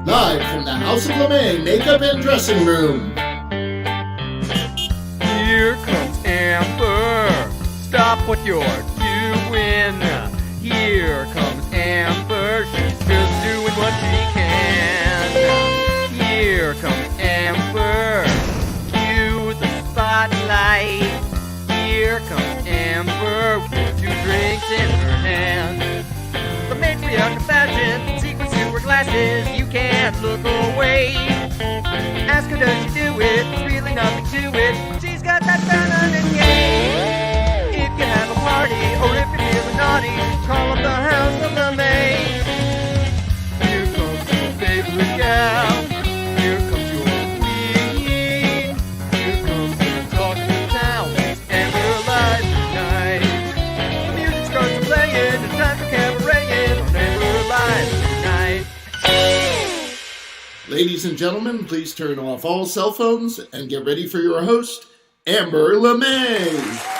Live from the House of LeMay Makeup and Dressing Room. Here comes Amber. Stop what you're doing. Here comes Amber. She's just doing what she can. Here comes Amber. Cue the spotlight. Here comes Amber with 2 drinks in her hand. The matriarch of fashion, secrets to her glasses, you can't look away. Ask her, does she do it? There's really nothing to it. She's got that feminine game. If you have a party, or if you're feeling naughty, call up the House of LeMay. Here comes your favorite gal. Here comes your queen. Here comes your talk of town. And we're live tonight. The music starts playing. It's time for cabaret on Amber Live tonight. Ladies and gentlemen, please turn off all cell phones and get ready for your host, Amber LeMay.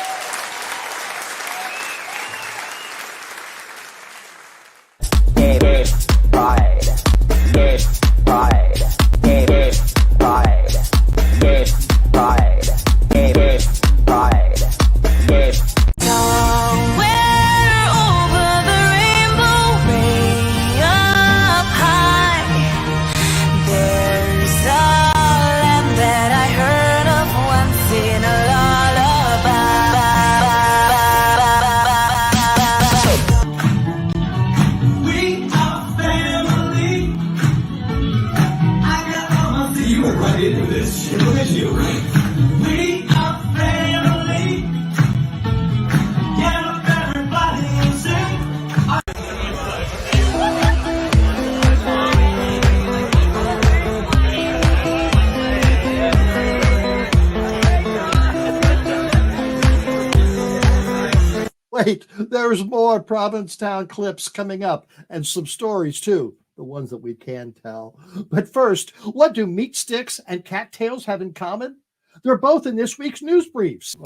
Wait, there's more Provincetown clips coming up, and some stories too, the ones that we can tell. But first, what do meat sticks and cattails have in common? They're both in this week's news briefs.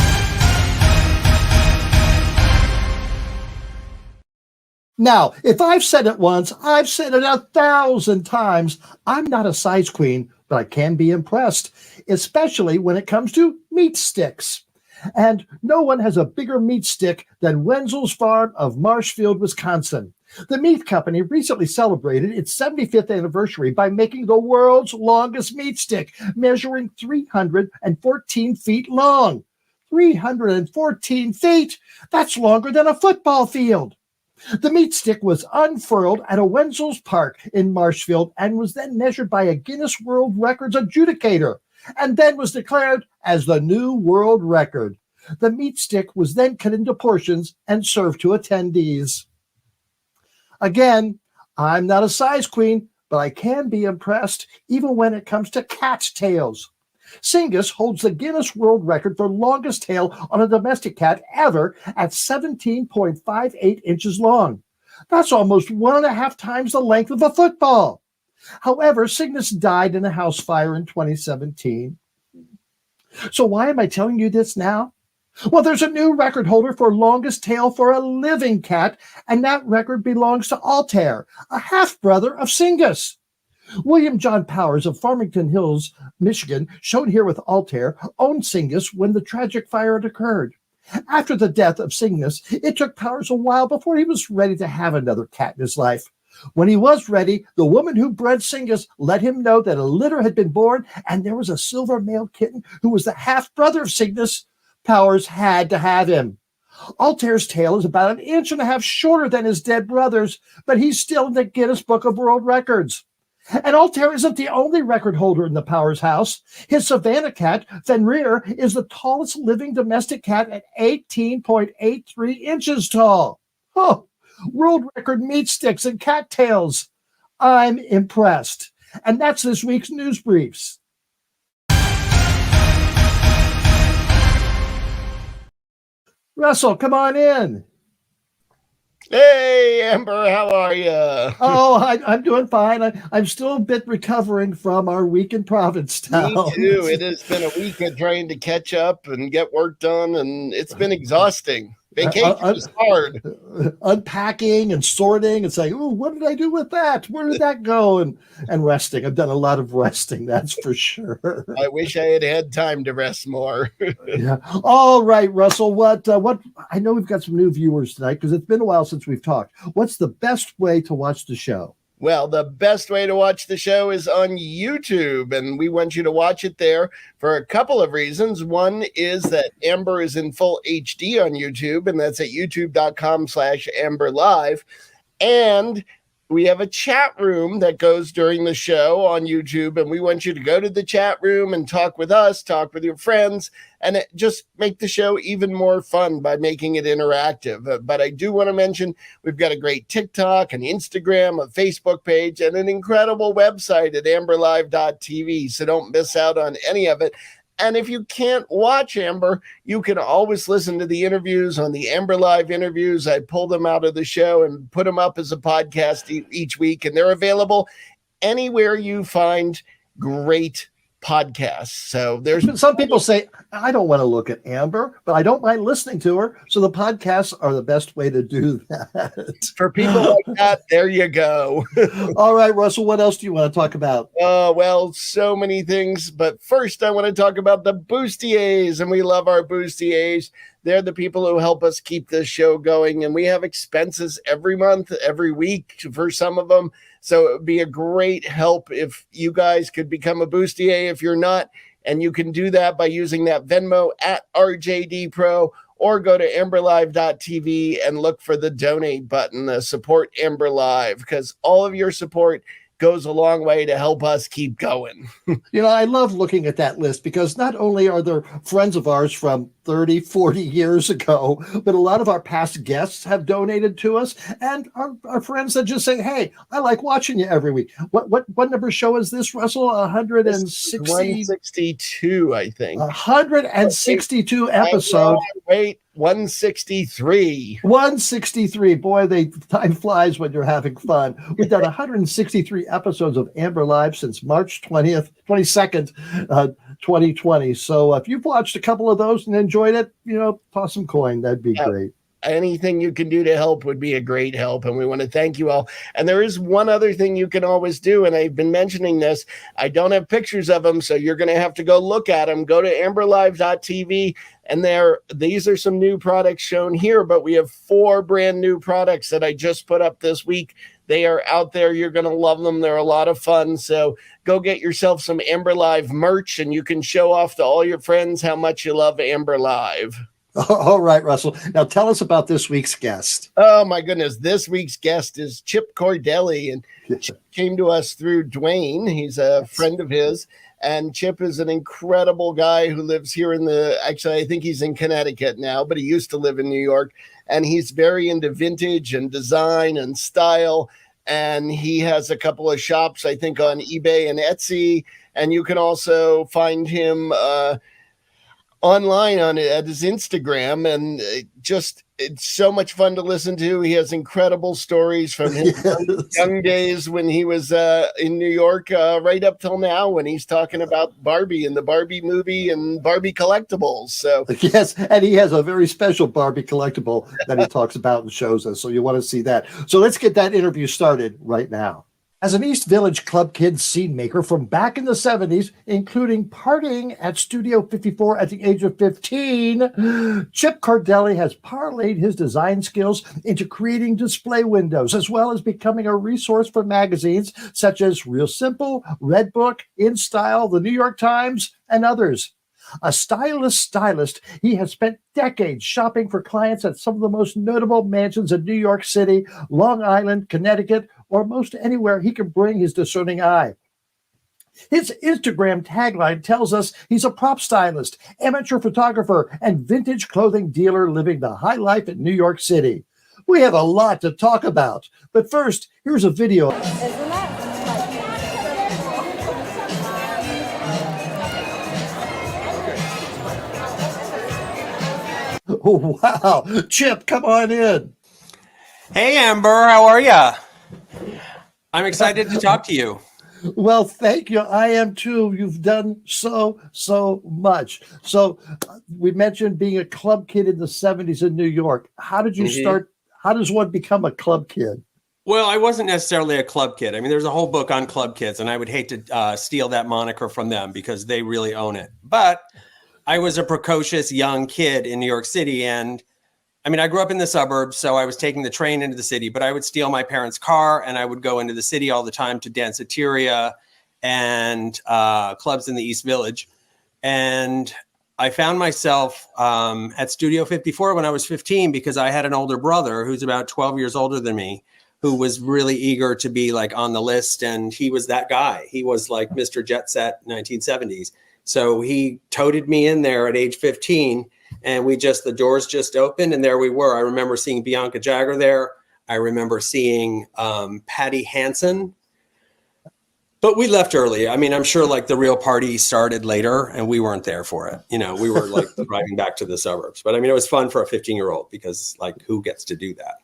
Now, if I've said it once, I've said it 1,000 times. I'm not a size queen, but I can be impressed, especially when it comes to meat sticks. And no one has a bigger meat stick than Wenzel's Farm of Marshfield, Wisconsin. The meat company recently celebrated its 75th anniversary by making the world's longest meat stick, measuring 314 feet long. 314 feet! That's longer than a football field. The meat stick was unfurled at a Wenzel's Park in Marshfield and was then measured by a Guinness World Records adjudicator, and then was declared as the new world record. The meat stick was then cut into portions and served to attendees. Again, I'm not a size queen, but I can be impressed even when it comes to cat tails. Singus holds the Guinness World Record for longest tail on a domestic cat ever at 17.58 inches long. That's almost 1.5 times the length of a football. However, Cygnus died in a house fire in 2017. So why am I telling you this now? Well, there's a new record holder for longest tail for a living cat, and that record belongs to Altar, a half-brother of Singus. William John Powers of Farmington Hills, Michigan, shown here with Altair, owned Singus when the tragic fire had occurred. After the death of Singus, it took Powers a while before he was ready to have another cat in his life. When he was ready, the woman who bred Singus let him know that a litter had been born and there was a silver male kitten who was the half-brother of Singus. Powers had to have him. Altair's tail is about 1.5 inches shorter than his dead brother's, but he's still in the Guinness Book of World Records. And Altair isn't the only record holder in the Powers house. His Savannah cat, Fenrir, is the tallest living domestic cat at 18.83 inches tall. Oh, world record meat sticks and cattails. I'm impressed. And that's this week's news briefs. Russell, come on in. Hey, Amber, how are you? Oh, I'm doing fine. I'm still a bit recovering from our week in Provincetown. Me too. It has been a week of trying to catch up and get work done, and it's been exhausting. Vacation is hard. Unpacking and sorting and saying, "Oh, what did I do with that? Where did that go?" And resting. I've done a lot of resting, that's for sure. I wish I had had time to rest more. Yeah. All right, Russell. What? I know we've got some new viewers tonight because it's been a while since we've talked. What's the best way to watch the show? Well, the best way to watch the show is on YouTube, and we want you to watch it there for a couple of reasons. One is that Amber is in full HD on YouTube, and that's at youtube.com/AmberLive. And we have a chat room that goes during the show on YouTube, and we want you to go to the chat room and talk with us, talk with your friends, and just make the show even more fun by making it interactive. But I do want to mention we've got a great TikTok, an Instagram, a Facebook page, and an incredible website at amberlive.tv, so don't miss out on any of it. And if you can't watch Amber, you can always listen to the interviews on the Amber Live interviews. I pull them out of the show and put them up as a podcast each week, and they're available anywhere you find great podcasts. So there's some people say, I don't want to look at Amber, but I don't mind listening to her. So the podcasts are the best way to do that. For people like that, there you go. All right, Russell, what else do you want to talk about? Well, so many things. But first, I want to talk about the Bustiers, and we love our Bustiers. They're the people who help us keep this show going, and we have expenses every month, every week for some of them. So it would be a great help if you guys could become a Bustier if you're not, and you can do that by using that Venmo at RJD Pro, or go to amberlive.tv and look for the donate button, support Amber Live, because all of your support goes a long way to help us keep going. I love looking at that list because not only are there friends of ours from 30, 40 years ago, but a lot of our past guests have donated to us, and our friends that just say, hey, I like watching you every week. What number show is this, Russell? 162, I think. 162 episodes. Wait, 163. 163. Boy, time flies when you're having fun. We've done 163 episodes of Amber Live since March 22nd, 2020. So if you've watched a couple of those and enjoyed it, toss some coin. That'd be great. Anything you can do to help would be a great help, and we want to thank you all. And there is one other thing you can always do, and I've been mentioning this. I don't have pictures of them, so you're going to have to go look at them. Go to amberlive.tv, and these are some new products shown here, but we have 4 brand new products that I just put up this week. They are out there. You're going to love them. They're a lot of fun. So go get yourself some Amber Live merch, and you can show off to all your friends how much you love Amber Live. All right, Russell. Now tell us about this week's guest. Oh, my goodness. This week's guest is Chip Cordelli, and Chip came to us through Dwayne. He's a friend of his, and Chip is an incredible guy who lives here actually, I think he's in Connecticut now, but he used to live in New York, and he's very into vintage and design and style, and he has a couple of shops, I think, on eBay and Etsy, and you can also find him online at his Instagram, and it's so much fun to listen to. He has incredible stories from his young days when he was in New York, right up till now, when he's talking about Barbie and the Barbie movie and Barbie collectibles. So yes, and he has a very special Barbie collectible that he talks about and shows us. So you want to see that. So let's get that interview started right now. As an East Village Club Kid scene maker from back in the 70s, including partying at Studio 54 at the age of 15, Chip Cordelli has parlayed his design skills into creating display windows, as well as becoming a resource for magazines such as Real Simple, Redbook, In Style, The New York Times, and others. A stylist, he has spent decades shopping for clients at some of the most notable mansions in New York City, Long Island, Connecticut, or most anywhere he can bring his discerning eye. His Instagram tagline tells us he's a prop stylist, amateur photographer, and vintage clothing dealer living the high life in New York City. We have a lot to talk about, but first, here's a video. Oh, wow. Chip, come on in. Hey, Amber, how are ya? I'm excited to talk to you. Well, thank you. I am too. You've done so much. So we mentioned being a club kid in the 70s in New York. How did you Mhm. start? How does one become a club kid? Well, I wasn't necessarily a club kid. I mean, there's a whole book on club kids, and I would hate to steal that moniker from them because they really own it. But I was a precocious young kid in New York City. And I mean, I grew up in the suburbs, so I was taking the train into the city, but I would steal my parents' car and I would go into the city all the time to danceteria and clubs in the East Village. And I found myself at Studio 54 when I was 15 because I had an older brother who's about 12 years older than me, who was really eager to be like on the list. And he was that guy. He was like Mr. Jet Set 1970s. So he toted me in there at age 15 and the doors just opened and there we were. I remember seeing Bianca Jagger there. I remember seeing Patty Hansen, but we left early. I mean, I'm sure like the real party started later and we weren't there for it. You know, we were like driving back to the suburbs, but I mean, it was fun for a 15-year-old because like who gets to do that?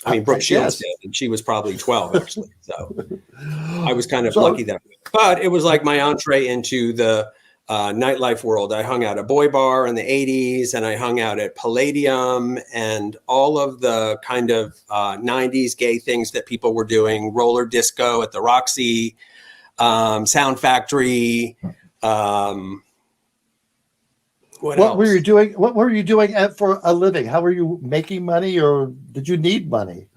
I mean, Brooke Shields did, and she was probably 12 actually. So I was kind of lucky that way. But it was like my entree into the nightlife world. I hung out at Boy Bar in the 80s and I hung out at Palladium and all of the kind of 90s gay things that people were doing, roller disco at the Roxy, Sound Factory. What else? Were you doing? What were you doing for a living? How were you making money, or did you need money?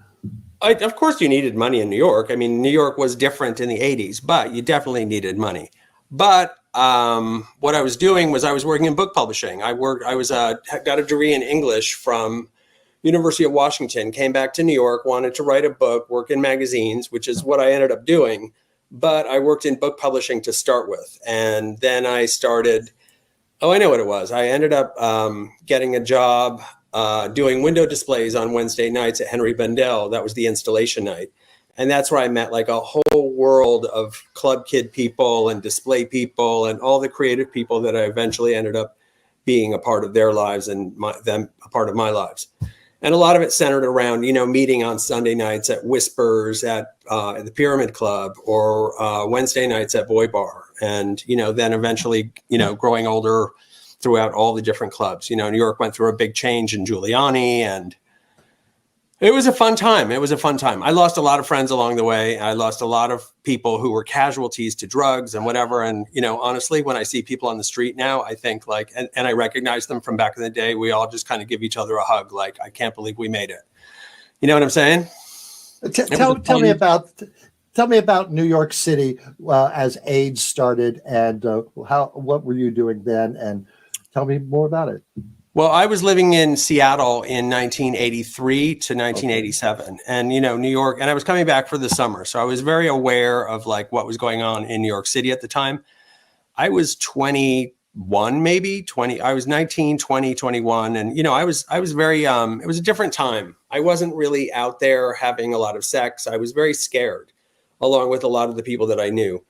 Of course, you needed money in New York. I mean, New York was different in the 80s, but you definitely needed money. But what I was doing was I was working in book publishing. I got a degree in English from University of Washington, came back to New York, wanted to write a book, work in magazines, which is what I ended up doing. But I worked in book publishing to start with. And then I started, I know what it was. I ended up getting a job doing window displays on Wednesday nights at Henry Bendel. That was the installation night. And that's where I met like a whole world of club kid people and display people and all the creative people that I eventually ended up being a part of their lives and them a part of my lives. And a lot of it centered around, you know, meeting on Sunday nights at Whispers at the Pyramid Club or Wednesday nights at Boy Bar. And, you know, then eventually, you know, growing older throughout all the different clubs. You know, New York went through a big change in Giuliani and it was a fun time. It was a fun time. I lost a lot of friends along the way. I lost a lot of people who were casualties to drugs and whatever. And, you know, honestly, when I see people on the street now, I think like, and I recognize them from back in the day, we all just kind of give each other a hug. Like, I can't believe we made it. You know what I'm saying? Tell me about New York City as AIDS started and what were you doing then? And tell me more about it. Well, I was living in Seattle in 1983 to 1987 and, you know, New York, and I was coming back for the summer. So I was very aware of like what was going on in New York City at the time. I was 21, maybe 20. I was 19, 20, 21. And, you know, I was very, it was a different time. I wasn't really out there having a lot of sex. I was very scared along with a lot of the people that I knew.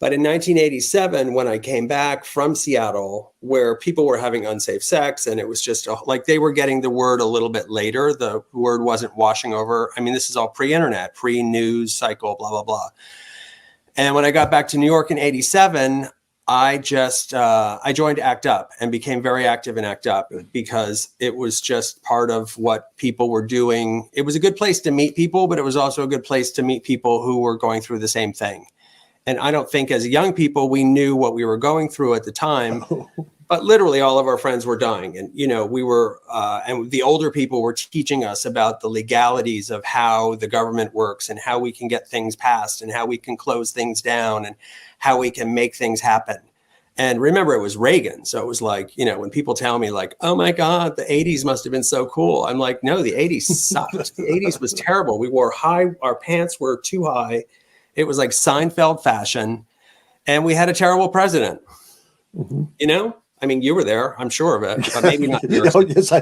But in 1987, when I came back from Seattle, where people were having unsafe sex, and it was just like they were getting the word a little bit later, the word wasn't washing over. I mean, this is all pre-internet, pre-news cycle, blah, blah, blah. And when I got back to New York in 87, I joined ACT UP and became very active in ACT UP because it was just part of what people were doing. It was a good place to meet people, but it was also a good place to meet people who were going through the same thing. And I don't think as young people, we knew what we were going through at the time, but literally all of our friends were dying. And, you know, we were, and the older people were teaching us about the legalities of how the government works and how we can get things passed and how we can close things down and how we can make things happen. And remember, it was Reagan. So it was like, you know, when people tell me like, oh my God, the 80s must have been so cool. I'm like, no, the 80s sucked. The 80s was terrible. We wore our pants were too high. It was like Seinfeld fashion, and we had a terrible president. Mm-hmm. You know, I mean, you were there, I'm sure of it, but maybe not. Yes,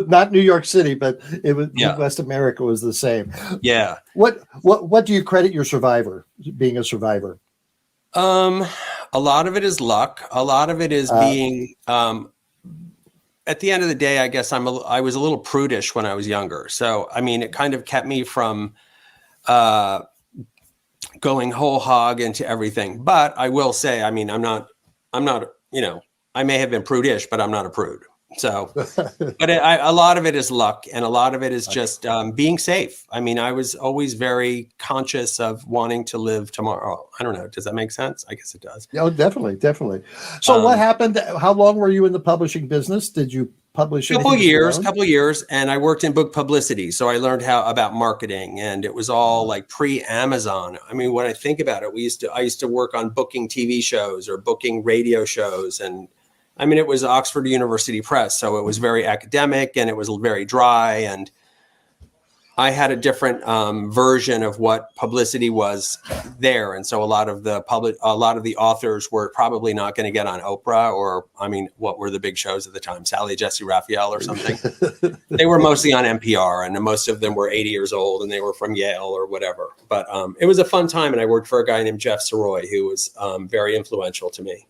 not New York City, but it was West America was the same. Yeah. What do you credit your being a survivor? A lot of it is luck. A lot of it is being. At the end of the day, I guess I was a little prudish when I was younger, so I mean, it kind of kept me from. going whole hog into everything. But I will say, I mean, I'm not, you know, I may have been prudish, but I'm not a prude. So, but a lot of it is luck, and a lot of it is just being safe. I mean, I was always very conscious of wanting to live tomorrow. I don't know. Does that make sense? I guess it does. Oh, definitely, definitely. So what happened? How long were you in the publishing business? Did you publish Couple anything? years, and I worked in book publicity. So I learned about marketing, and it was all like pre-Amazon. I mean, when I think about it, I used to work on booking TV shows or booking radio shows, and I mean, it was Oxford University Press, so it was very academic and it was very dry. And I had a different version of what publicity was there, and so a lot of the authors were probably not going to get on Oprah, or I mean, what were the big shows at the time? Sally Jesse Raphael or something. They were mostly on NPR, and most of them were 80 years old, and they were from Yale or whatever. But it was a fun time, and I worked for a guy named Jeff Saroy, who was very influential to me.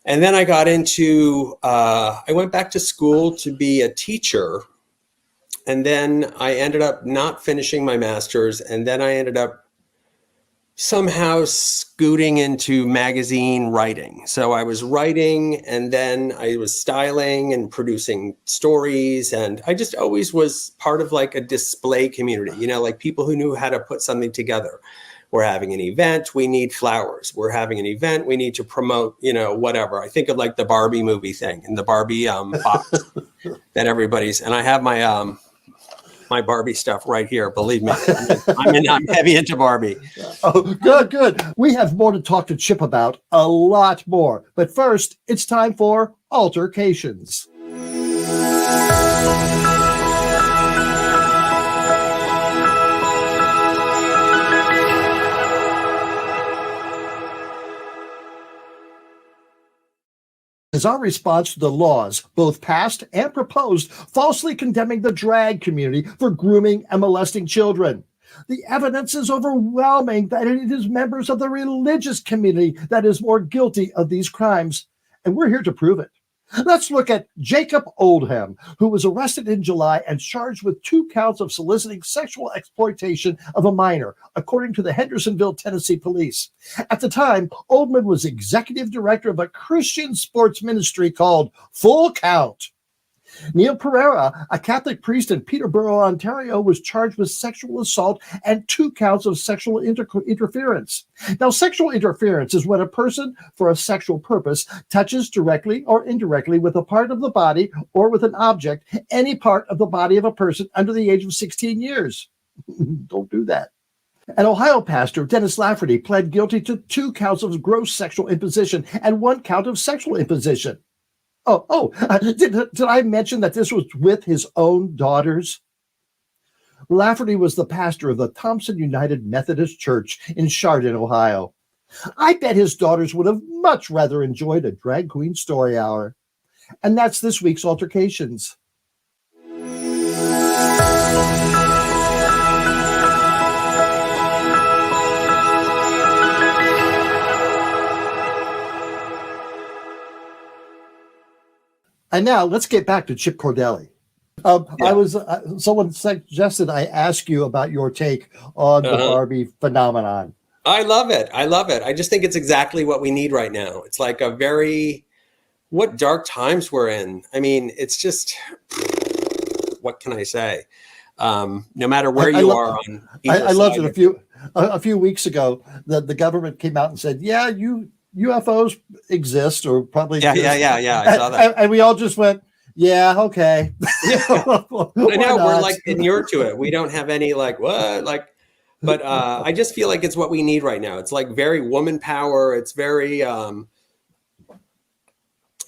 And then I got into, I went back to school to be a teacher. And then I ended up not finishing my master's. And then I ended up somehow scooting into magazine writing. So I was writing, and then I was styling and producing stories. And I just always was part of like a display community, you know, like people who knew how to put something together. We're having an event, we need flowers. We're having an event, we need to promote, you know, whatever. I think of like the Barbie movie thing and the Barbie box that everybody's, and I have my my Barbie stuff right here. Believe me, I'm heavy into Barbie. Oh, good. We have more to talk to Chip about, a lot more. But first, it's time for Altar-Cations. Is our response to the laws, both passed and proposed, falsely condemning the drag community for grooming and molesting children. The evidence is overwhelming that it is members of the religious community that is more guilty of these crimes, and we're here to prove it. Let's look at Jacob Oldham, who was arrested in July and charged with 2 counts of soliciting sexual exploitation of a minor, according to the Hendersonville, Tennessee police. At the time, Oldham was executive director of a Christian sports ministry called Full Count. Neil Pereira, a Catholic priest in Peterborough, Ontario, was charged with sexual assault and 2 counts of sexual interference. Now, sexual interference is when a person, for a sexual purpose, touches directly or indirectly with a part of the body or with an object, any part of the body of a person under the age of 16 years. Don't do that. An Ohio pastor, Dennis Lafferty, pled guilty to 2 counts of gross sexual imposition and 1 count of sexual imposition. Did I mention that this was with his own daughters? Lafferty was the pastor of the Thompson United Methodist Church in Chardon, Ohio. I bet his daughters would have much rather enjoyed a drag queen story hour. And that's this week's Altar-Cations. And now let's get back to Chip Cordelli. Someone suggested I ask you about your take on the Barbie phenomenon. I love it. I just think it's exactly what we need right now. It's like what dark times we're in. I mean, it's just, what can I say? No matter where you are on either side. I loved it. A few weeks ago, the government came out and said, yeah, UFOs exist, or probably yeah. I saw that, and we all just went, yeah, okay. Yeah. I know we're like inured to it. We don't have any like what like, but I just feel like it's what we need right now. It's like very woman power. It's very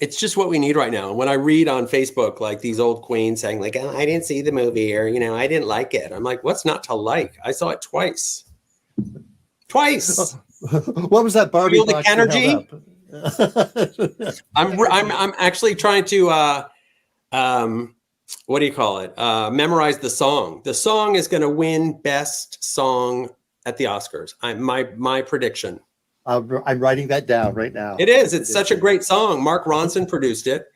it's just what we need right now. And when I read on Facebook like these old queens saying like, oh, I didn't see the movie, or I didn't like it. I'm like, what's not to like? I saw it twice. What was that Barbie box energy? I'm actually trying to what do you call it? Memorize the song. The song is going to win best song at the Oscars. My prediction. I'm writing that down right now. It is. It's such a great song. Mark Ronson produced it.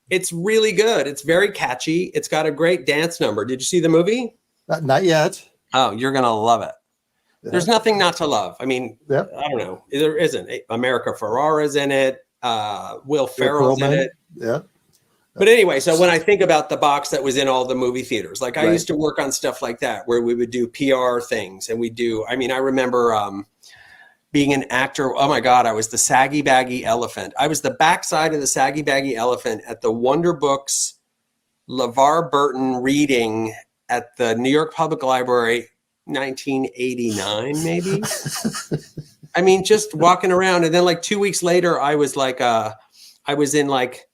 It's really good. It's very catchy. It's got a great dance number. Did you see the movie? Not yet. Oh, you're going to love it. There's nothing not to love. I mean, Yep. I don't know. There isn't. America Ferrera's in it. Will Ferrell's in it. Yeah. But anyway, so when I think about the box that was in all the movie theaters, like I Right. used to work on stuff like that where we would do PR things and I remember being an actor. Oh my God, I was the saggy baggy elephant. I was the backside of the saggy baggy elephant at the Wonder Books LeVar Burton reading at the New York Public Library, 1989, maybe. I mean, just walking around. And then like 2 weeks later, I was in like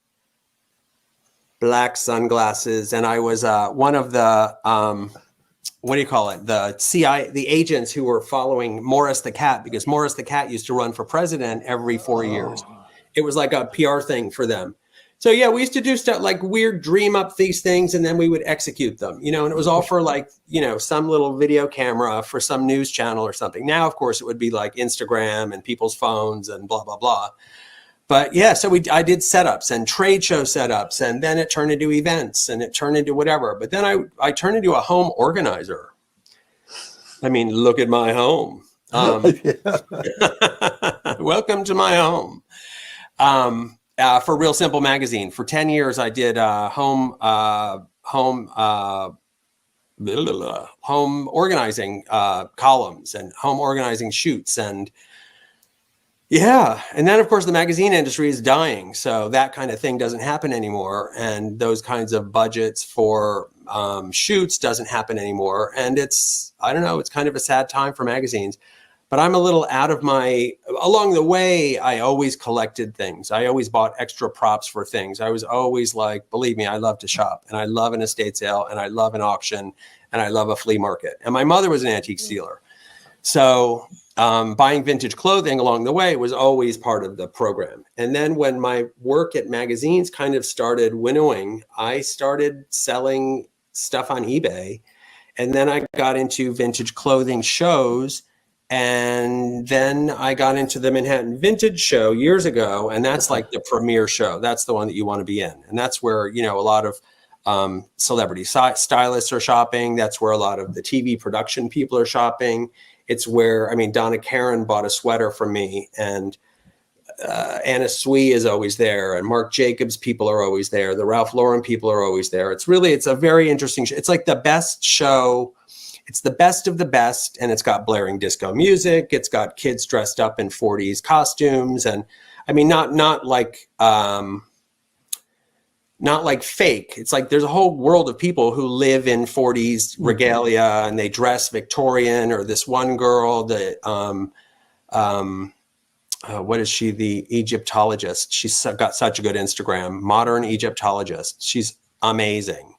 black sunglasses, and I was one of the what do you call it? The the agents who were following Morris the cat, because Morris the cat used to run for president every 4 years. It was like a PR thing for them. So yeah, we used to do stuff like weird dream up these things, and then we would execute them, and it was all for like, some little video camera for some news channel or something. Now, of course, it would be like Instagram and people's phones and blah, blah, blah. But yeah, so I did setups and trade show setups, and then it turned into events, and it turned into whatever. But then I turned into a home organizer. I mean, look at my home. Welcome to my home. For Real Simple Magazine, for 10 years, I did home organizing columns and home organizing shoots, and and then of course the magazine industry is dying, so that kind of thing doesn't happen anymore, and those kinds of budgets for shoots doesn't happen anymore, and it's kind of a sad time for magazines. But I'm a little out of along the way, I always collected things. I always bought extra props for things. I was always like, believe me, I love to shop, and I love an estate sale, and I love an auction, and I love a flea market. And my mother was an antique dealer. So buying vintage clothing along the way was always part of the program. And then when my work at magazines kind of started winnowing, I started selling stuff on eBay. And then I got into vintage clothing shows. And then I got into the Manhattan Vintage Show years ago, and that's like the premier show. That's the one that you want to be in. And that's where, a lot of celebrity stylists are shopping. That's where a lot of the TV production people are shopping. It's where, Donna Karan bought a sweater from me, and Anna Sui is always there, and Marc Jacobs people are always there. The Ralph Lauren people are always there. It's a very interesting show. It's like the best show. It's the best of the best, and it's got blaring disco music. It's got kids dressed up in 40s costumes, and not like fake. It's like there's a whole world of people who live in 40s regalia, and they dress Victorian. Or this one girl, what is she? The Egyptologist. She's got such a good Instagram. Modern Egyptologist. She's amazing.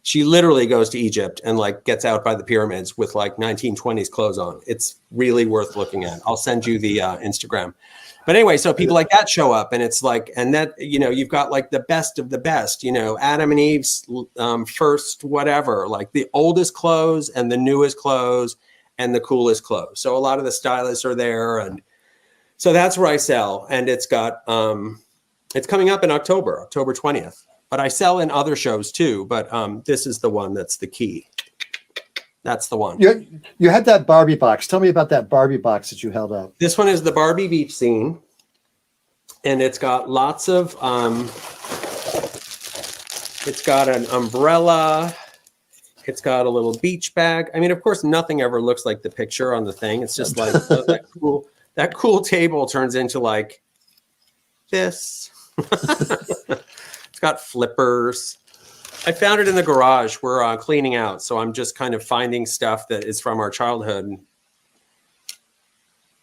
She literally goes to Egypt and like gets out by the pyramids with like 1920s clothes on. It's really worth looking at. I'll send you the Instagram. But anyway, so people like that show up, and it's like, and that, you've got like the best of the best, Adam and Eve's first whatever, like the oldest clothes and the newest clothes and the coolest clothes. So a lot of the stylists are there. And so that's where I sell. And it's got, it's coming up in October 20th. But I sell in other shows too. But this is the one that's the key. That's the one. You had that Barbie box. Tell me about that Barbie box that you held up. This one is the Barbie beach scene. And it's got lots of, it's got an umbrella. It's got a little beach bag. Of course, nothing ever looks like the picture on the thing. It's just like that cool table turns into like this. It's got flippers. I found it in the garage. We're cleaning out, so I'm just kind of finding stuff that is from our childhood.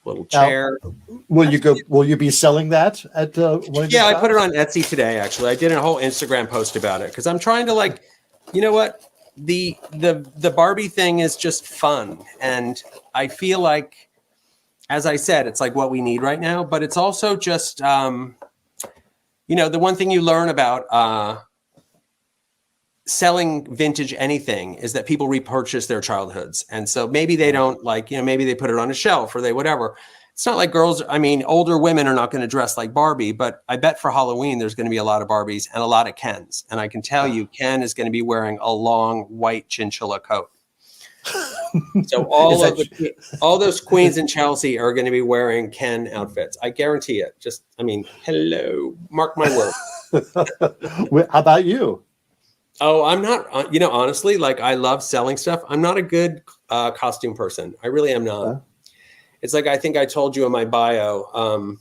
Little chair. Now, will you be selling that at one of your I shops? put it on Etsy today. Actually, I did a whole Instagram post about it because I'm trying to like, the Barbie thing is just fun, and I feel like, as I said, it's like what we need right now. But it's also just, the one thing you learn about selling vintage anything is that people repurchase their childhoods. And so maybe they don't maybe they put it on a shelf or they whatever. It's not like older women are not going to dress like Barbie, but I bet for Halloween, there's going to be a lot of Barbies and a lot of Kens. And I can tell you, Ken is going to be wearing a long white chinchilla coat. So all Is of that- all those queens in Chelsea are going to be wearing Ken outfits. I guarantee it. Hello, mark my word. How about you? Oh, I'm not, honestly, like I love selling stuff. I'm not a good costume person. I really am not. It's like, I think I told you in my bio,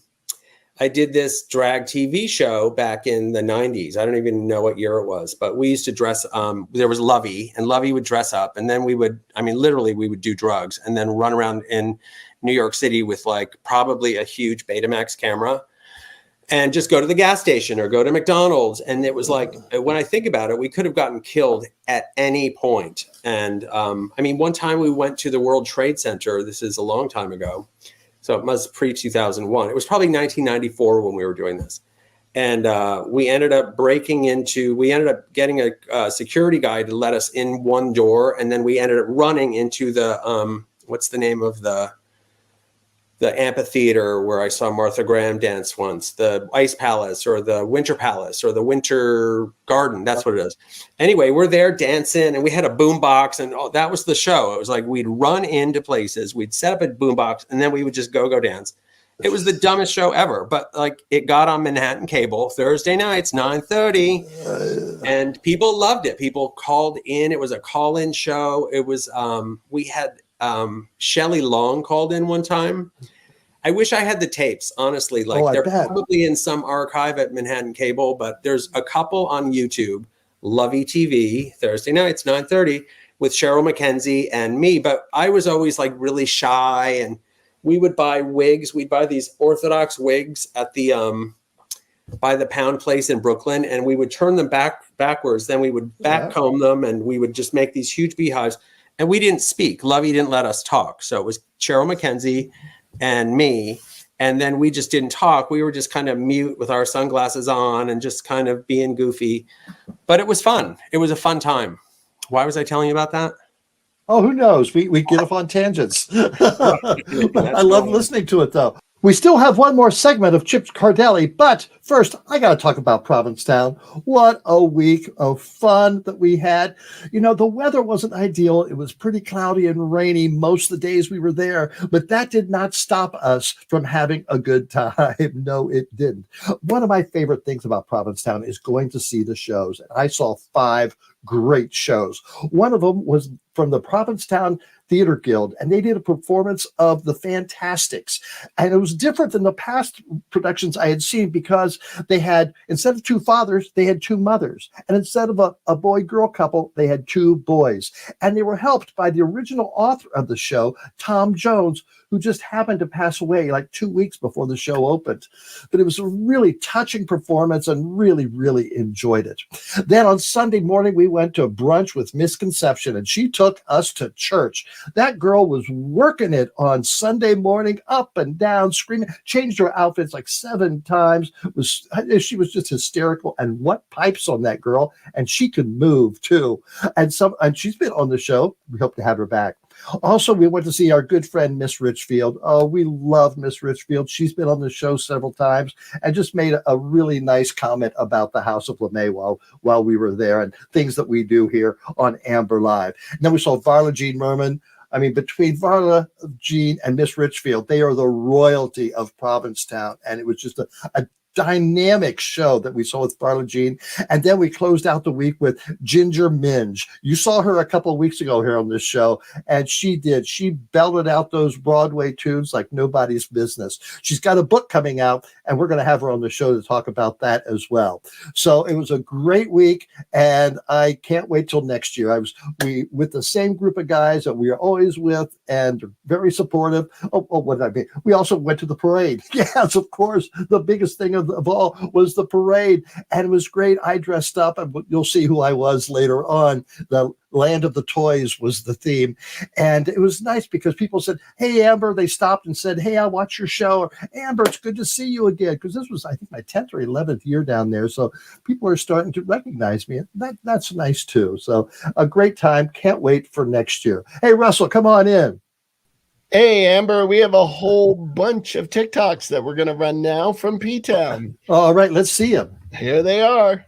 I did this drag TV show back in the 90s. I don't even know what year it was, but we used to dress, there was Lovey, and Lovey would dress up, and then we would do drugs and then run around in New York City with like probably a huge Betamax camera and just go to the gas station or go to McDonald's. And it was like, when I think about it, we could have gotten killed at any point. And one time we went to the World Trade Center. This is a long time ago. So it was pre-2001. It was probably 1994 when we were doing this. And we ended up getting a security guy to let us in one door. And then we ended up running into the, what's the name of the amphitheater where I saw Martha Graham dance once, the Ice Palace or the Winter Palace or the Winter Garden. That's what it is. Anyway, we're there dancing and we had a boombox, and that was the show. It was like we'd run into places, we'd set up a boombox, and then we would just go dance. It was the dumbest show ever, but like it got on Manhattan cable Thursday nights, 9:30, and people loved it. People called in. It was a call-in show. It was, we had Shelley Long called in one time. I wish I had the tapes, honestly. Like they're probably in some archive at Manhattan Cable, but there's a couple on YouTube, Lovey TV, Thursday nights, 9:30, with Cheryl McKenzie and me. But I was always like really shy, and we would buy wigs. We'd buy these Orthodox wigs at the by the Pound Place in Brooklyn, and we would turn them backwards. Then we would backcomb them, and we would just make these huge beehives. And we didn't speak. Lovey didn't let us talk. So it was Cheryl McKenzie and me. And then we just didn't talk. We were just kind of mute with our sunglasses on and just kind of being goofy. But it was fun. It was a fun time. Why was I telling you about that? Oh, who knows? We get off on tangents. I love listening to it, though. We still have one more segment of Chip Cordelli, but first, I got to talk about Provincetown. What a week of fun that we had. The weather wasn't ideal. It was pretty cloudy and rainy most of the days we were there, but that did not stop us from having a good time. No, it didn't. One of my favorite things about Provincetown is going to see the shows. And I saw 5 great shows. One of them was from the Provincetown Theater Guild, and they did a performance of The Fantastics. And it was different than the past productions I had seen because they had, instead of 2 fathers, they had 2 mothers. And instead of a boy-girl couple, they had 2 boys. And they were helped by the original author of the show, Tom Jones, who just happened to pass away like 2 weeks before the show opened. But it was a really touching performance and really, really enjoyed it. Then on Sunday morning, we went to brunch with Miss Conception, and she took us to church. That girl was working it on Sunday morning, up and down, screaming, changed her outfits like 7 times. She was just hysterical. And what pipes on that girl? And she could move too. And she's been on the show. We hope to have her back. Also, we went to see our good friend, Miss Richfield. Oh, we love Miss Richfield. She's been on the show several times and just made a really nice comment about the House of LeMay while we were there and things that we do here on Amber Live. And then we saw Varla Jean Merman. I mean, between Varla Jean and Miss Richfield, they are the royalty of Provincetown. And it was just a dynamic show that we saw with Varla Jean. And then we closed out the week with Ginger Minge. You saw her a couple of weeks ago here on this show, and she belted out those Broadway tunes like nobody's business. She's got a book coming out, and we're going to have her on the show to talk about that as well. So it was a great week, and I can't wait till next year. We with the same group of guys that we are always with and very supportive. Oh, what did I mean? We also went to the parade. Yes, of course. The biggest thing of all was the parade, and it was great. I dressed up, and you'll see who I was later on. The Land of the Toys was the theme, and it was nice because people said, "Hey, Amber," they stopped and said, "Hey, I watch your show," or "Amber, it's good to see you again," because this was, I think, my 10th or 11th year down there, so people are starting to recognize me. That's nice too. So a great time. Can't wait for next year. Hey, Russell, come on in. Hey, Amber, we have a whole bunch of TikToks that we're going to run now from Ptown. All right, let's see them. Here they are.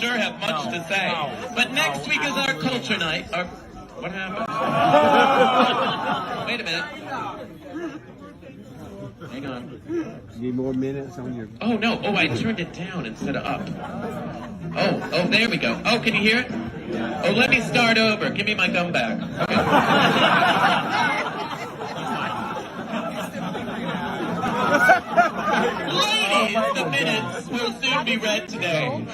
sure have much to say. But next week is our culture night. What happened? Wait a minute. Hang on. Need more minutes on your... Oh, no. Oh, I turned it down instead of up. Oh, there we go. Oh, can you hear it? Oh, let me start over. Give me my gum back. Okay. Ladies, the minutes will soon be read today.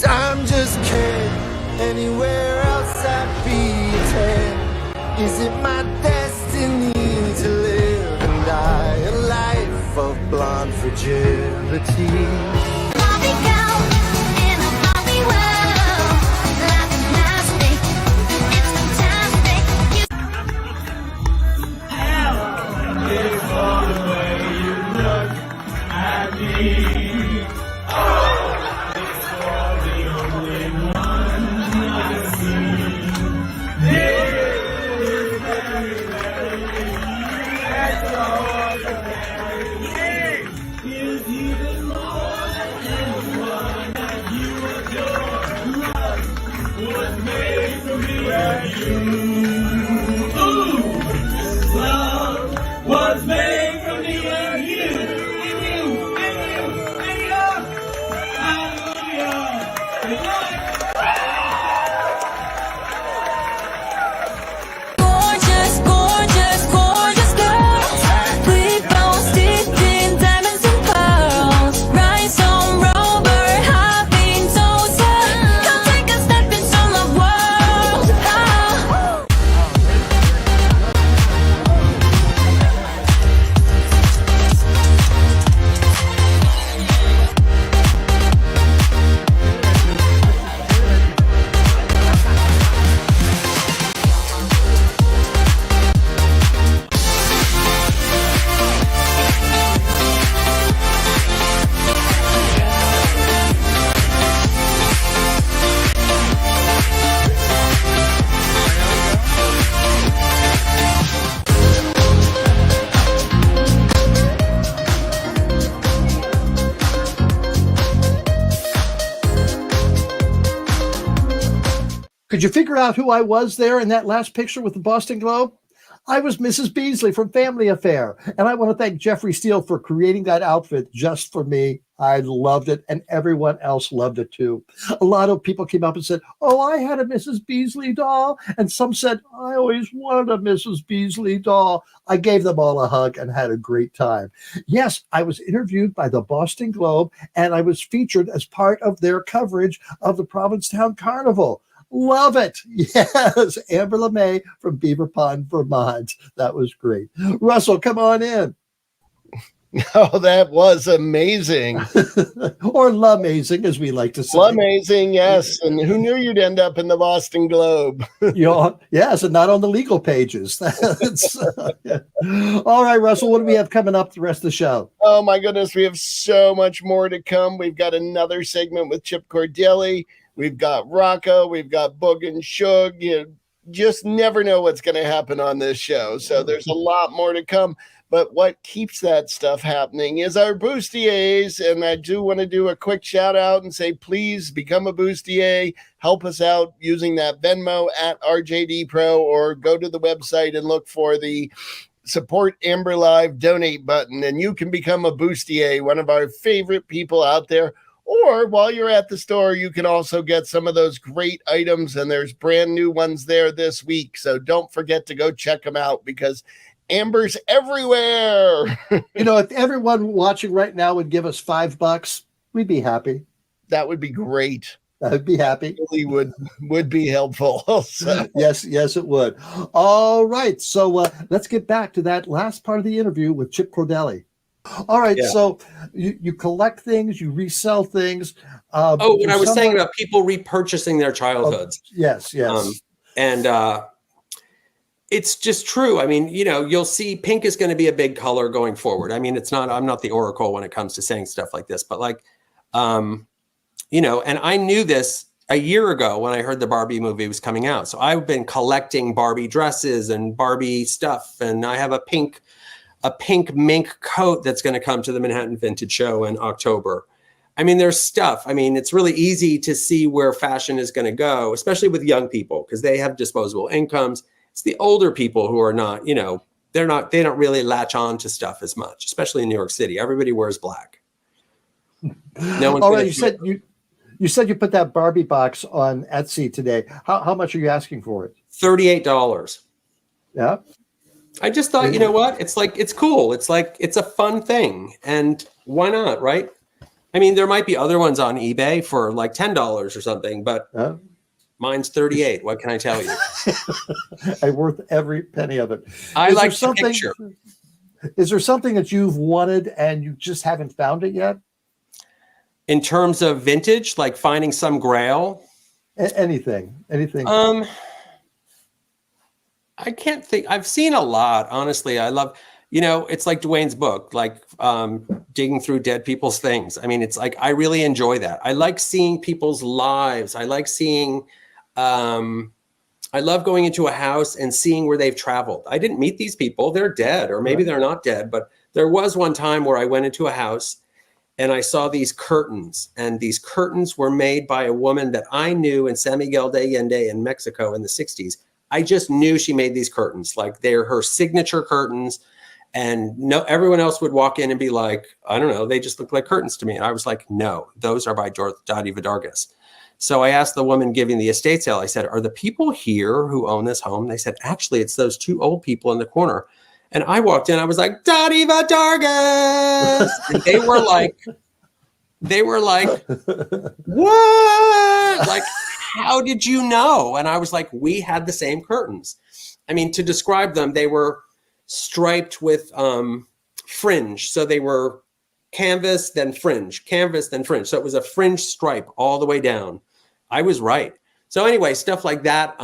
I'm just kidding. Anywhere else I'd be a 10. Is it my destiny to live and die a life of blonde fragility? Barbie girl in a Barbie world. Life is nasty. It's fantastic. It's all the way you look at me. Was made from me and you, and you, and you, and you. Hallelujah. Gorgeous, gorgeous, gorgeous girls. We both steeped in diamonds and pearls. Rhinestone rover, have been toasted. Come take a step into my world. Could you figure out who I was there in that last picture with the Boston Globe? I was Mrs. Beasley from Family Affair, and I want to thank Jeffrey Steele for creating that outfit just for me. I loved it, and everyone else loved it too. A lot of people came up and said, "Oh, I had a Mrs. Beasley doll," and some said, "I always wanted a Mrs. Beasley doll." I gave them all a hug and had a great time. Yes, I was interviewed by the Boston Globe, and I was featured as part of their coverage of the Provincetown Carnival. Love it. Yes, Amber LeMay from Beaver Pond, Vermont. That was great. Russell, come on in. Oh, that was amazing. Or l'amazing, as we like to say. Amazing, yes. And who knew you'd end up in the Boston Globe? Yes, and not on the legal pages. Yeah. All right, Russell, what do we have coming up the rest of the show? Oh, my goodness. We have so much more to come. We've got another segment with Chip Cordelli. We've got Rocco. We've got Boog and Shug. You just never know what's going to happen on this show. So there's a lot more to come. But what keeps that stuff happening is our bustiers. And I do want to do a quick shout out and say, please become a bustier. Help us out using that Venmo at RJD Pro, or go to the website and look for the Support Amber Live donate button. And you can become a bustier, one of our favorite people out there. Or while you're at the store, you can also get some of those great items. And there's brand new ones there this week. So don't forget to go check them out, because Amber's everywhere. You know, if everyone watching right now would give us $5, we'd be happy. That would be great. I'd be happy. Really would be helpful. So, Yes, it would. All right. So let's get back to that last part of the interview with Chip Cordelli. All right. Yeah. So you collect things, you resell things. What I was saying about people repurchasing their childhoods. Yes. And it's just true. I mean, you know, you'll see pink is going to be a big color going forward. I mean, I'm not the oracle when it comes to saying stuff like this, but like, you know, and I knew this a year ago when I heard the Barbie movie was coming out. So I've been collecting Barbie dresses and Barbie stuff. And I have a pink mink coat that's going to come to the Manhattan Vintage Show in October. I mean, there's stuff. I mean, it's really easy to see where fashion is going to go, especially with young people, because they have disposable incomes. It's the older people who are not, you know, they don't really latch on to stuff as much, especially in New York City. Everybody wears black. No one's all right. You said you put that Barbie box on Etsy today. How much are you asking for it? $38. Yeah. I just thought, you know what? It's like, it's cool. It's like, it's a fun thing. And why not? Right. I mean, there might be other ones on eBay for like $10 or something, but mine's 38. What can I tell you? I'm worth every penny of it. I like the picture. Is there something that you've wanted and you just haven't found it yet? In terms of vintage, like finding some grail? Anything. I can't think. I've seen a lot, honestly. I love, you know, it's like Dwayne's book, like digging through dead people's things. I mean, it's like, I really enjoy that. I like seeing people's lives. I like seeing, I love going into a house and seeing where they've traveled. I didn't meet these people. They're dead, or maybe they're not dead. But there was one time where I went into a house and I saw these curtains, and these curtains were made by a woman that I knew in San Miguel de Allende in Mexico in the 60s. I just knew she made these curtains, like they're her signature curtains. And no, everyone else would walk in and be like, I don't know, they just look like curtains to me. And I was like, no, those are by Dottie Vidargas. So I asked the woman giving the estate sale, I said, are the people here who own this home? They said, actually, it's those two old people in the corner. And I walked in, I was like, Dottie Vidargas. And they were like, what? Like, how did you know? And I was like, we had the same curtains. I mean, to describe them, they were striped with fringe. So they were canvas, then fringe, canvas, then fringe. So it was a fringe stripe all the way down. I was right. So anyway, stuff like that.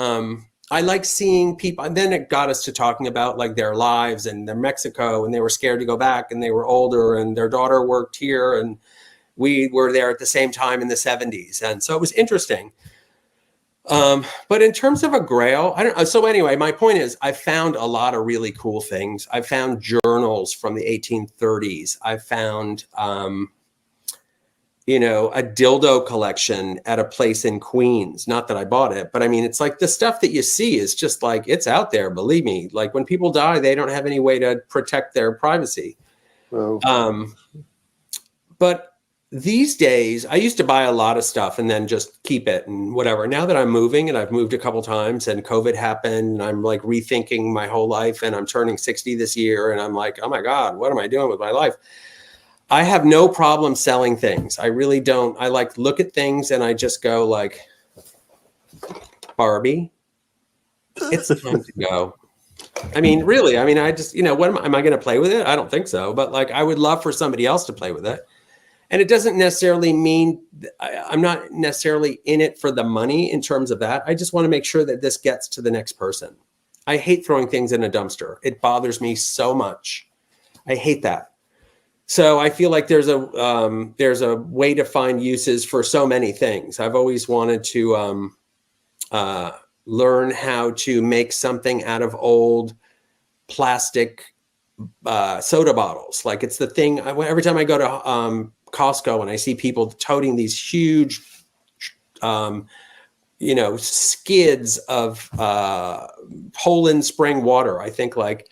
I like seeing people, and then it got us to talking about like their lives and their Mexico, and they were scared to go back, and they were older, and their daughter worked here, and we were there at the same time in the 70s. And so it was interesting. But in terms of a grail, I don't know. So anyway, my point is I found a lot of really cool things. I found journals from the 1830s. I found, you know, a dildo collection at a place in Queens. Not that I bought it, but I mean, it's like the stuff that you see is just like, it's out there. Believe me, like when people die, they don't have any way to protect their privacy. Oh. But these days, I used to buy a lot of stuff and then just keep it and whatever. Now that I'm moving, and I've moved a couple times, and COVID happened, and I'm like rethinking my whole life, and I'm turning 60 this year, and I'm like, oh my God, what am I doing with my life? I have no problem selling things. I really don't. I like look at things and I just go like, Barbie, it's time to go. I mean, really, I mean, I just, you know, what am I going to play with it? I don't think so. But like, I would love for somebody else to play with it. And it doesn't necessarily mean I'm not necessarily in it for the money in terms of that. I just want to make sure that this gets to the next person. I hate throwing things in a dumpster. It bothers me so much. I hate that. So I feel like there's a way to find uses for so many things. I've always wanted to learn how to make something out of old plastic soda bottles. Like it's the thing. Every time I go to Costco and I see people toting these huge, you know, skids of Poland spring water, I think like,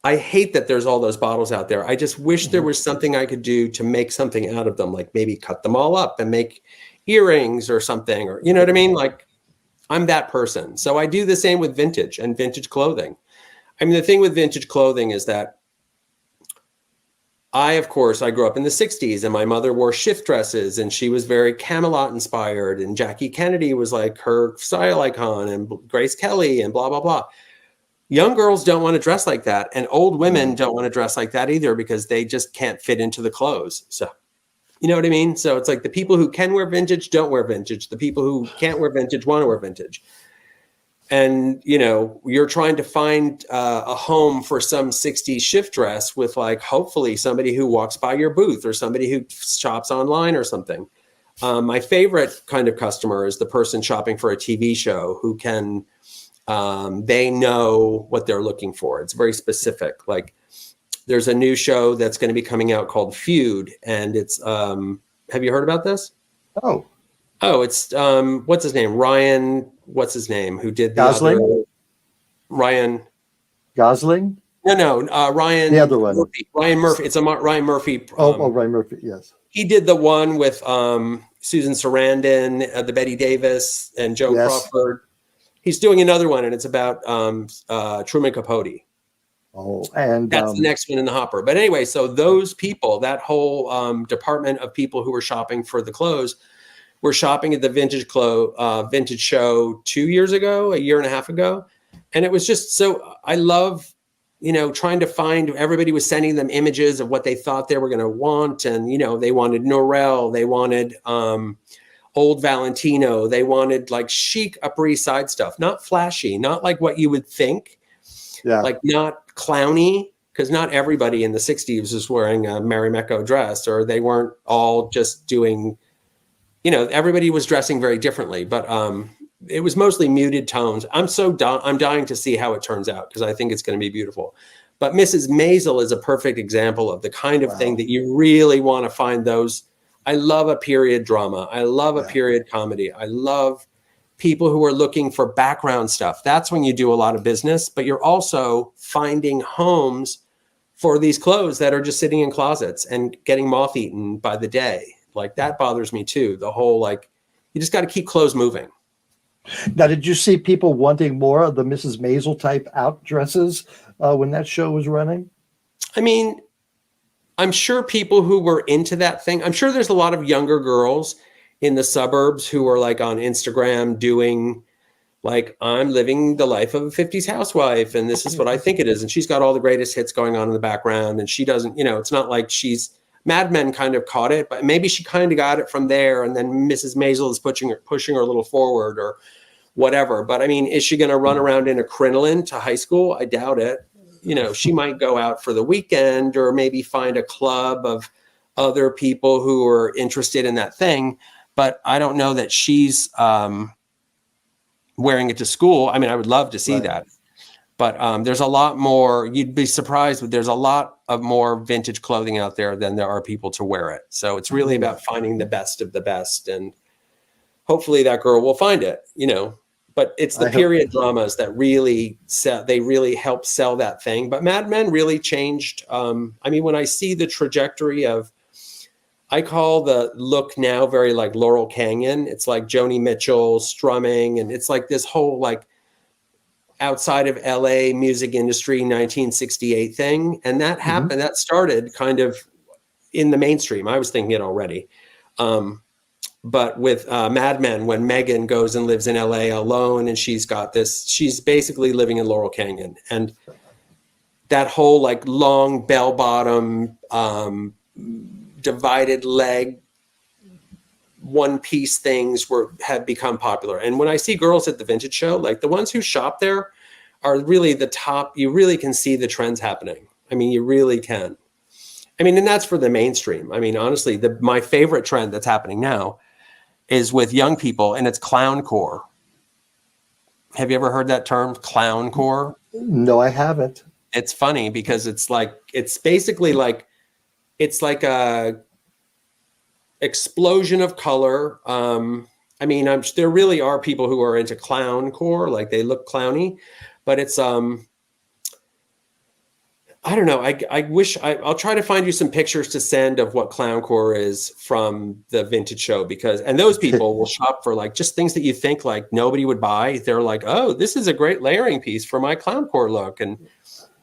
I hate that there's all those bottles out there. I just wish there was something I could do to make something out of them, like maybe cut them all up and make earrings or something, or, you know what I mean? Like I'm that person. So I do the same with vintage and vintage clothing. I mean, the thing with vintage clothing is that of course, I grew up in the 60s and my mother wore shift dresses and she was very Camelot inspired. And Jackie Kennedy was like her style icon and Grace Kelly and blah, blah, blah. Young girls don't want to dress like that. And old women don't want to dress like that either because they just can't fit into the clothes. So, you know what I mean? So it's like the people who can wear vintage don't wear vintage. The people who can't wear vintage want to wear vintage. And, you know, you're trying to find a home for some 60s shift dress with like, hopefully somebody who walks by your booth or somebody who shops online or something. My favorite kind of customer is the person shopping for a TV show who can, they know what they're looking for. It's very specific. Like there's a new show that's going to be coming out called Feud. And it's, have you heard about this? Oh, it's what's his name? Ryan, what's his name? Who did the Gosling? other Ryan Gosling? No, Ryan. The other one. Ryan Murphy. It's a Ryan Murphy. Ryan Murphy, yes. He did the one with Susan Sarandon, the Betty Davis, and Joan Crawford. He's doing another one, and it's about Truman Capote. Oh, and that's the next one in the hopper. But anyway, so those people, that whole department of people who were shopping for the clothes, were shopping at the vintage show 2 years ago, a year and a half ago. And it was just so, I love, you know, trying to find, everybody was sending them images of what they thought they were going to want. And, you know, they wanted Norel, they wanted old Valentino, they wanted like chic Upper East Side stuff, not flashy, not like what you would think, like not clowny, because not everybody in the 60s was wearing a Marimekko dress, or they weren't all just doing, you know, everybody was dressing very differently, but it was mostly muted tones. I'm dying to see how it turns out because I think it's going to be beautiful. But Mrs. Maisel is a perfect example of the kind of thing that you really want to find those. I love a period drama. I love a period comedy. I love people who are looking for background stuff. That's when you do a lot of business, but you're also finding homes for these clothes that are just sitting in closets and getting moth-eaten by the day. Like that bothers me too. The whole, like, you just got to keep clothes moving. Now, did you see people wanting more of the Mrs. Maisel type out dresses when that show was running? I mean, I'm sure people who were into that thing, I'm sure there's a lot of younger girls in the suburbs who are like on Instagram doing like, I'm living the life of a 50s housewife and this is what I think it is. And she's got all the greatest hits going on in the background. And she doesn't, you know, it's not like Mad Men kind of caught it, but maybe she kind of got it from there. And then Mrs. Maisel is pushing her a little forward or whatever. But I mean, is she going to run around in a crinoline to high school? I doubt it. You know, she might go out for the weekend or maybe find a club of other people who are interested in that thing. But I don't know that she's wearing it to school. I mean, I would love to see that. But there's a lot more, you'd be surprised, but there's a lot of more vintage clothing out there than there are people to wear it. So it's really about finding the best of the best. And hopefully that girl will find it, you know. But it's the period dramas that really help sell that thing. But Mad Men really changed. I mean, when I see the trajectory of, I call the look now very like Laurel Canyon. It's like Joni Mitchell strumming. And it's like this whole like outside of LA music industry 1968 thing. And that happened, that started kind of in the mainstream. I was thinking it already. But with Mad Men, when Megan goes and lives in LA alone and she's basically living in Laurel Canyon. And that whole like long bell bottom, divided leg, one piece things have become popular. And when I see girls at the vintage show, like the ones who shop there are really the top. You really can see the trends happening. I mean, you really can. I mean, and that's for the mainstream. I mean, honestly, my favorite trend that's happening now is with young people, and it's clowncore. Have you ever heard that term, clowncore? No, I haven't. It's funny because it's basically like, it's like a explosion of color. I mean, there really are people who are into clowncore, like they look clowny, but it's I don't know. I wish I'll try to find you some pictures to send of what clowncore is from the vintage show, and those people will shop for like just things that you think like nobody would buy. They're like, oh, this is a great layering piece for my clowncore look. And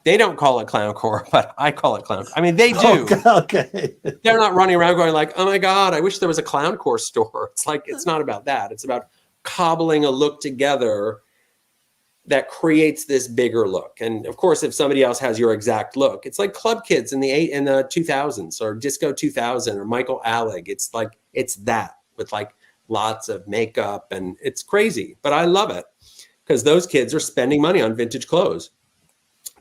they don't call it clowncore, but I call it clowncore. I mean, they do. Okay. They're not running around going like, oh my God, I wish there was a clowncore store. It's like, it's not about that. It's about cobbling a look together that creates this bigger look. And of course, if somebody else has your exact look, it's like Club Kids in the 2000s or Disco 2000 or Michael Alec. It's like, it's that with like lots of makeup, and it's crazy, but I love it because those kids are spending money on vintage clothes.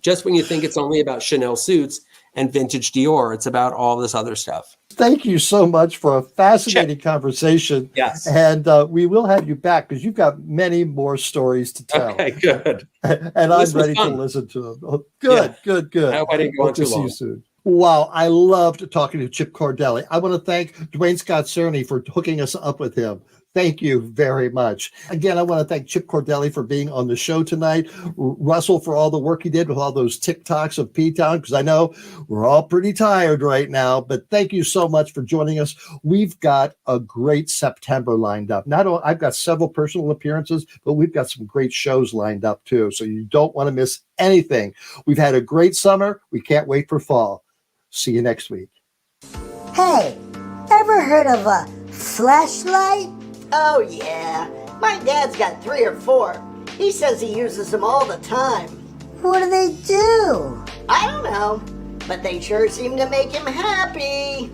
Just when you think it's only about Chanel suits and vintage Dior, it's about all this other stuff. Thank you so much for a fascinating conversation. Yes. And we will have you back because you've got many more stories to tell. Okay, good. And This I'm was ready fun. to listen to them. Oh, good, good. I hope I didn't go on Hope to too see long. you soon. Wow, I loved talking to Chip Cordelli. I want to thank Dwayne Scott Cerny for hooking us up with him. Thank you very much. Again, I want to thank Chip Cordelli for being on the show tonight. Russell for all the work he did with all those TikToks of Ptown, because I know we're all pretty tired right now. But thank you so much for joining us. We've got a great September lined up. Not only I've got several personal appearances, but we've got some great shows lined up too. So you don't want to miss anything. We've had a great summer. We can't wait for fall. See you next week. Hey, ever heard of a flashlight? Oh, yeah. My dad's got 3 or 4. He says he uses them all the time. What do they do? I don't know, but they sure seem to make him happy.